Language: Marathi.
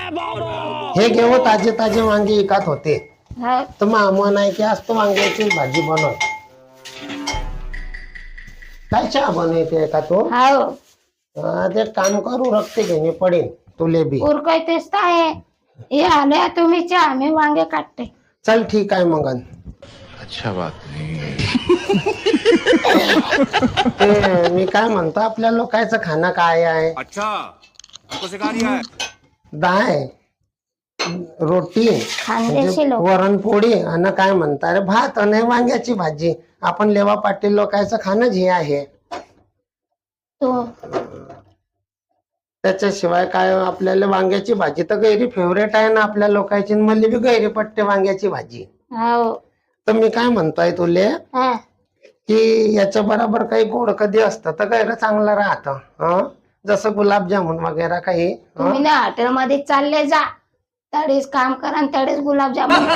हे घेऊ ताजे ताजे वांगे विकत होते हा तर मामा नाही की आज तो वांग्याची भाजी बनव. काय चहा बनवते का तो? हाव ते काम करू रखते घेणे पडेल तुले बी. उरकायतेच तर आहे. हे आले तुम्ही चहा मी वांगे काटते. चल ठीक आहे मग. अच्छा बात नाही. ते मी काय म्हणतो आपल्या लोकांचं खाणं काय आहे? अच्छा हमको सिखा रिया है. डाळ रोटी खानदेशी लोक. वरण पोळी आणि काय म्हणता रे भात आणि वांग्याची भाजी. आपण लेवा पाटील लोकांचं खाणं जे आहे तो त्याच्याशिवाय काय आपल्याला वांग्याची भाजी तर गैरी फेवरेट आहे ना आपल्या लोकांची. मला बी गैरी पट्टे वांग्याची भाजी. हाव तर मी काय म्हणतोय तुले हा की याच्या बरोबर काही गोड कधी असतं तर गैर चांगलं राहतं. जसं गुलाबजामुन वगैरे काही. तुम्ही ना हॉटेल मध्ये चालले जा तडीच काम करा आणि तडीच गुलाबजामुन.